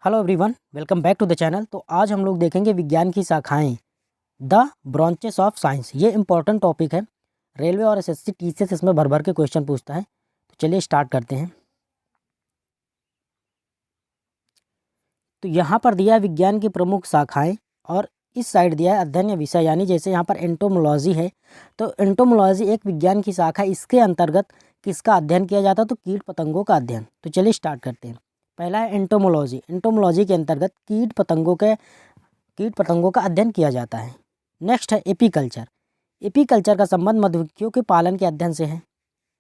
Hello everyone, welcome back to the channel. तो आज हम लोग देखेंगे विज्ञान की शाखाएं, द ब्रांचेस ऑफ साइंस। ये इंपॉर्टेंट टॉपिक है। रेलवे और एसएससी टीसीएस इसमें भर भर के क्वेश्चन पूछता है। तो चलिए स्टार्ट करते हैं। तो यहाँ पर दिया है विज्ञान की प्रमुख शाखाएं और इस साइड दिया है अध्ययन या विषय, यानी जैसे यहाँ पर एंटोमोलॉजी है तो एंटोमोलॉजी एक विज्ञान की शाखा। इसके अंतर्गत किसका अध्ययन किया जाता है? तो कीट पतंगों का अध्ययन। तो चलिए स्टार्ट करते हैं। पहला है एंटोमोलॉजी। एंटोमोलॉजी के अंतर्गत कीट पतंगों का अध्ययन किया जाता है। नेक्स्ट है एपीकल्चर। एपीकल्चर का संबंध मधुमक्खियों के पालन के अध्ययन से है।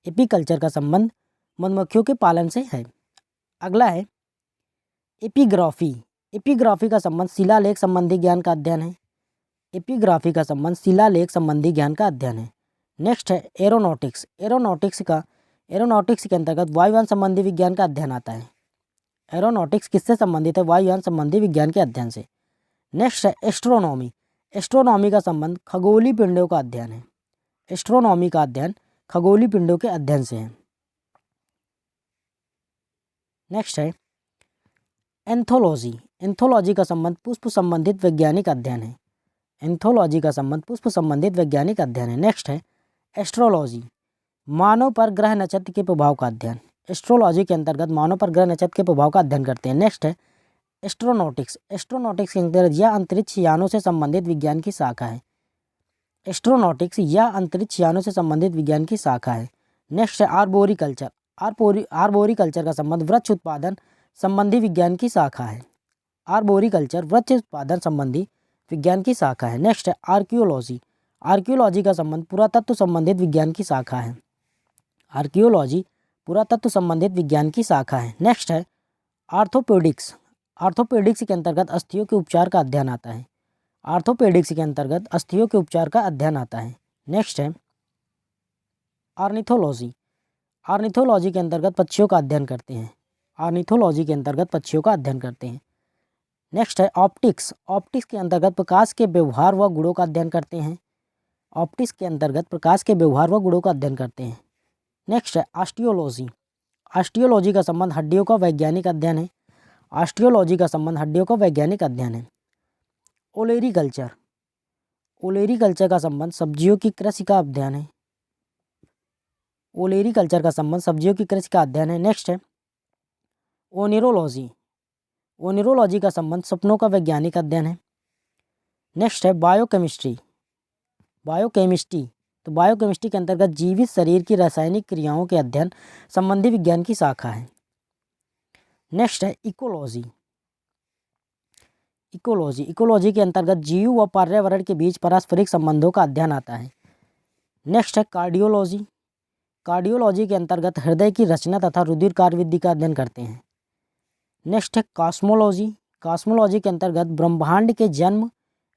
एपीकल्चर का संबंध मधुमक्खियों के पालन से है। अगला है एपिग्राफी। एपिग्राफी का संबंध शिलालेख संबंधी ज्ञान का अध्ययन है। एपिग्राफी का संबंध शिलालेख संबंधी ज्ञान का अध्ययन है। नेक्स्ट है एरोनॉटिक्स। एरोनॉटिक्स के अंतर्गत वायुयान संबंधी विज्ञान का अध्ययन आता है। एरोनॉटिक्स किससे संबंधित है? वायुयान संबंधी विज्ञान के अध्ययन से। नेक्स्ट है एस्ट्रोनॉमी। एस्ट्रोनॉमी का संबंध खगोलीय पिंडों का अध्ययन है। एस्ट्रोनॉमी का अध्ययन खगोलीय पिंडों के अध्ययन से है। नेक्स्ट है एंथोलॉजी। एंथोलॉजी का संबंध पुष्प संबंधित वैज्ञानिक अध्ययन है। एंथोलॉजी का संबंध पुष्प संबंधित वैज्ञानिक अध्ययन है। नेक्स्ट है एस्ट्रोलॉजी। मानव पर ग्रह नक्षत्र के प्रभाव का अध्ययन। एस्ट्रोलॉजी के अंतर्गत मानव पर ग्रह नक्षत्र के प्रभाव का अध्ययन करते हैं। नेक्स्ट है एस्ट्रोनॉटिक्स। एस्ट्रोनॉटिक्स के अंतर्गत यह अंतरिक्ष यानों से संबंधित विज्ञान की शाखा है। एस्ट्रोनॉटिक्स या अंतरिक्ष यानों से संबंधित विज्ञान की शाखा है। नेक्स्ट है आर्बोरिकल्चर। आर्बोरिकल्चर का संबंध वृक्ष उत्पादन संबंधी विज्ञान की शाखा है। आर्बोरिकल्चर वृक्ष उत्पादन संबंधी विज्ञान की शाखा है। नेक्स्ट है आर्कियोलॉजी। आर्कियोलॉजी का संबंध पुरातत्व संबंधित विज्ञान की शाखा है। आर्कियोलॉजी पुरातत्व संबंधित विज्ञान की शाखा है। नेक्स्ट है आर्थोपेडिक्स। आर्थोपेडिक्स के अंतर्गत अस्थियों के उपचार का अध्ययन आता है। आर्थोपेडिक्स के अंतर्गत अस्थियों के उपचार का अध्ययन आता है। नेक्स्ट है ऑर्निथोलॉजी। ऑर्निथोलॉजी के अंतर्गत पक्षियों का अध्ययन करते हैं। ऑर्निथोलॉजी के अंतर्गत पक्षियों का अध्ययन करते हैं। नेक्स्ट है ऑप्टिक्स। ऑप्टिक्स के अंतर्गत प्रकाश के व्यवहार व गुणों का अध्ययन करते हैं। ऑप्टिक्स के अंतर्गत प्रकाश के व्यवहार व गुणों का अध्ययन करते हैं। नेक्स्ट है ऑस्टियोलॉजी। ऑस्टियोलॉजी का संबंध हड्डियों का वैज्ञानिक अध्ययन है। ऑस्टियोलॉजी का संबंध हड्डियों का वैज्ञानिक अध्ययन है। ओलेरीकल्चर। ओलेरीकल्चर का संबंध सब्जियों की कृषि का अध्ययन है। ओलेरीकल्चर का संबंध सब्जियों की कृषि का अध्ययन है। नेक्स्ट है ओनिरोलॉजी। ओनिरोलॉजी का संबंध सपनों का वैज्ञानिक अध्ययन है। नेक्स्ट है बायोकेमिस्ट्री। बायोकेमिस्ट्री तो बायोकेमिस्ट्री के अंतर्गत जीवित शरीर की रासायनिक क्रियाओं के अध्ययन संबंधी विज्ञान की शाखा है। नेक्स्ट है इकोलॉजी। इकोलॉजी के अंतर्गत जीव व पर्यावरण के बीच पारस्परिक संबंधों का अध्ययन आता है। नेक्स्ट है कार्डियोलॉजी। कार्डियोलॉजी के अंतर्गत हृदय की रचना तथा रुधिर कार्यविधि का अध्ययन करते हैं। नेक्स्ट है कॉस्मोलॉजी। कॉस्मोलॉजी के अंतर्गत ब्रह्मांड के जन्म,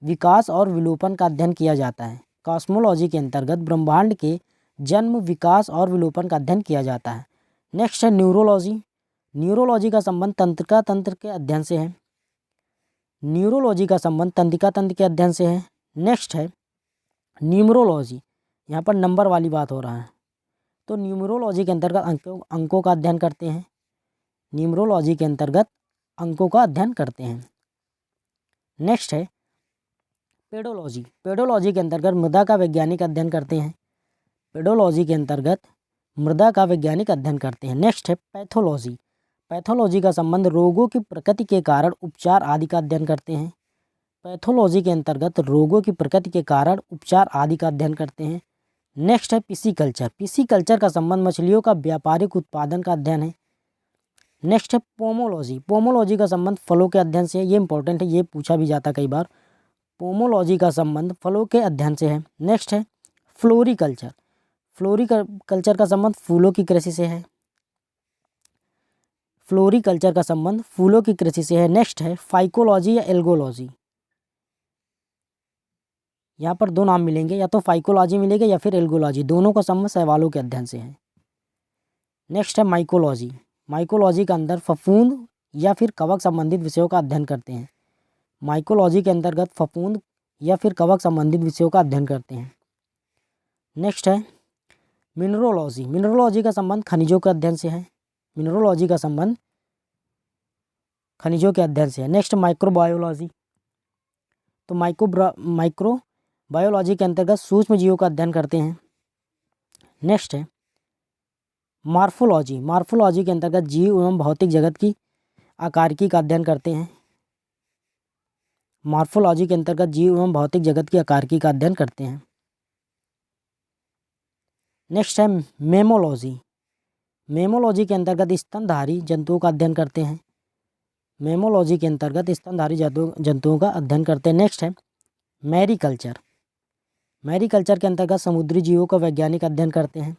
विकास और विलोपन का अध्ययन किया जाता है। कॉस्मोलॉजी के अंतर्गत ब्रह्मांड के जन्म, विकास और विलोपन का अध्ययन किया जाता है। नेक्स्ट है न्यूरोलॉजी। न्यूरोलॉजी का संबंध तंत्रिका तंत्र के अध्ययन से है। न्यूरोलॉजी का संबंध तंत्रिका तंत्र के अध्ययन से है। नेक्स्ट है न्यूमरोलॉजी। यहाँ पर नंबर वाली बात हो रहा है। तो न्यूमरोलॉजी के अंतर्गत अंकों का अध्ययन करते हैं। न्यूमरोलॉजी के अंतर्गत अंकों का अध्ययन करते हैं। नेक्स्ट है पेडोलॉजी। पेडोलॉजी के अंतर्गत मृदा का वैज्ञानिक अध्ययन करते हैं। पेडोलॉजी के अंतर्गत मृदा का वैज्ञानिक अध्ययन करते हैं। नेक्स्ट है पैथोलॉजी। पैथोलॉजी का संबंध रोगों की प्रकृति के कारण उपचार आदि का अध्ययन करते हैं। पैथोलॉजी के अंतर्गत रोगों की प्रकृति के कारण उपचार आदि का अध्ययन करते हैं। नेक्स्ट है पिसीकल्चर। पिसीकल्चर का संबंध मछलियों का व्यापारिक उत्पादन का अध्ययन है। नेक्स्ट है पोमोलॉजी। पोमोलॉजी का संबंध फलों के अध्ययन से है। ये इंपॉर्टेंट है, ये पूछा भी जाता कई बार। पोमोलॉजी का संबंध फलों के अध्ययन से है। नेक्स्ट है फ्लोरिकल्चर। फ्लोरिकल्चर का संबंध फूलों की कृषि से है। फ्लोरिकल्चर का संबंध फूलों की कृषि से है। नेक्स्ट है फाइकोलॉजी या एल्गोलॉजी। यहाँ पर दो नाम मिलेंगे, या तो फाइकोलॉजी मिलेगा या फिर एल्गोलॉजी। दोनों का संबंध शैवालों के अध्ययन से है। नेक्स्ट है माइकोलॉजी। माइकोलॉजी के अंदर फफूंद या फिर कवक संबंधित विषयों का अध्ययन करते हैं। माइकोलॉजी के अंतर्गत फफूंद या फिर कवक संबंधित विषयों का अध्ययन करते हैं। नेक्स्ट है मिनरोलॉजी। मिनरोलॉजी का संबंध खनिजों के अध्ययन से है। मिनरोलॉजी का संबंध खनिजों के अध्ययन से है। नेक्स्ट माइक्रोबायोलॉजी, तो माइक्रोबायोलॉजी के अंतर्गत सूक्ष्म जीवों का अध्ययन करते हैं। नेक्स्ट है मार्फोलॉजी, मार्फोलॉजी के अंतर्गत जीव एवं भौतिक जगत की आकारिकी का अध्ययन करते हैं। मार्फोलॉजी के अंतर्गत जीव एवं भौतिक जगत की आकारिकी का अध्ययन करते हैं। नेक्स्ट है मेमोलॉजी, मेमोलॉजी के अंतर्गत स्तनधारी जंतुओं का अध्ययन करते हैं। मेमोलॉजी के अंतर्गत स्तनधारी जंतुओं का अध्ययन करते हैं। नेक्स्ट है मैरीकल्चर, मैरीकल्चर के अंतर्गत समुद्री जीवों का वैज्ञानिक अध्ययन करते हैं।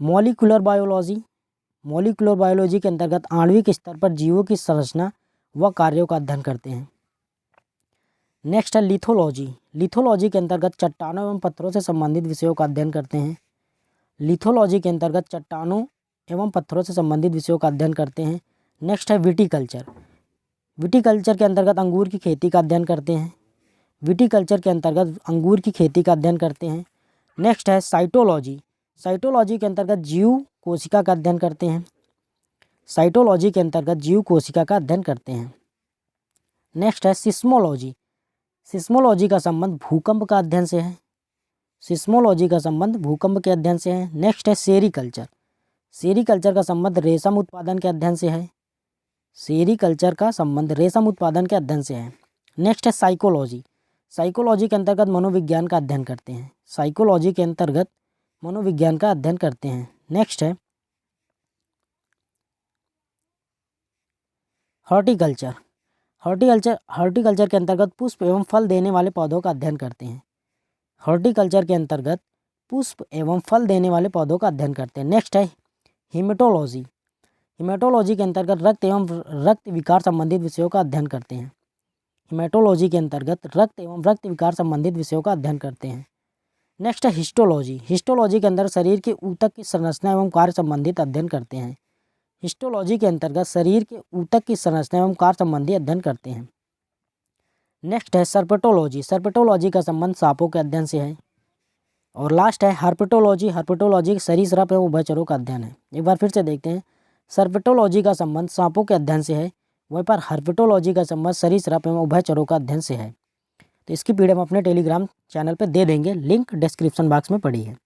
मॉलिक्यूलर बायोलॉजी, मॉलिक्यूलर बायोलॉजी के अंतर्गत आणविक स्तर पर जीवों की संरचना व कार्यों का अध्ययन करते हैं। नेक्स्ट है लिथोलॉजी, लिथोलॉजी के अंतर्गत चट्टानों एवं पत्थरों से संबंधित विषयों का अध्ययन करते हैं। लिथोलॉजी के अंतर्गत चट्टानों एवं पत्थरों से संबंधित विषयों का अध्ययन करते हैं। नेक्स्ट है विटीकल्चर, विटीकल्चर के अंतर्गत अंगूर की खेती का अध्ययन करते हैं। विटीकल्चर के अंतर्गत अंगूर की खेती का अध्ययन करते हैं। नेक्स्ट है साइटोलॉजी, साइटोलॉजी के अंतर्गत जीव कोशिका का अध्ययन करते हैं। साइटोलॉजी के अंतर्गत जीव कोशिका का अध्ययन करते हैं। नेक्स्ट है सिस्मोलॉजी, सिस्मोलॉजी का संबंध भूकंप का अध्ययन से है। सिस्मोलॉजी का संबंध भूकंप के अध्ययन से है। नेक्स्ट है सेरीकल्चर, सेरीकल्चर का संबंध रेशम उत्पादन के अध्ययन से है। सेरीकल्चर का संबंध रेशम उत्पादन के अध्ययन से है। नेक्स्ट है साइकोलॉजी, साइकोलॉजी के अंतर्गत मनोविज्ञान का अध्ययन करते हैं। साइकोलॉजी के अंतर्गत मनोविज्ञान का अध्ययन करते हैं। नेक्स्ट है हॉर्टिकल्चर, हॉर्टिकल्चर के अंतर्गत पुष्प एवं फल देने वाले पौधों का अध्ययन करते हैं। हॉर्टिकल्चर के अंतर्गत पुष्प एवं फल देने वाले पौधों का अध्ययन करते हैं। नेक्स्ट है हीमेटोलॉजी, हीमेटोलॉजी के अंतर्गत रक्त एवं रक्त विकार संबंधित विषयों का अध्ययन करते हैं। हीमेटोलॉजी के अंतर्गत रक्त एवं रक्त विकार संबंधित विषयों का अध्ययन करते हैं। नेक्स्ट है हिस्टोलॉजी, हिस्टोलॉजी के अंदर शरीर के ऊतक की संरचना एवं कार्य संबंधित अध्ययन करते हैं। हिस्टोलॉजी के अंतर्गत शरीर के ऊतक की संरचना एवं कार्य संबंधी अध्ययन करते हैं। नेक्स्ट है सर्पेटोलॉजी, सर्पेटोलॉजी का संबंध सांपों के अध्ययन से है। और लास्ट है हर्पेटोलॉजी, हर्पेटोलॉजी सरीसृप एवं उभयचरों का अध्ययन है। एक बार फिर से देखते हैं, सर्पेटोलॉजी का संबंध सांपों के अध्ययन से है, वहीं पर हर्पेटोलॉजी का संबंध सरीसृप एवं उभयचरों का अध्ययन से है। तो इसकी पीडीएफ हम अपने टेलीग्राम चैनल पर दे देंगे, लिंक डिस्क्रिप्शन बॉक्स में पड़ी है।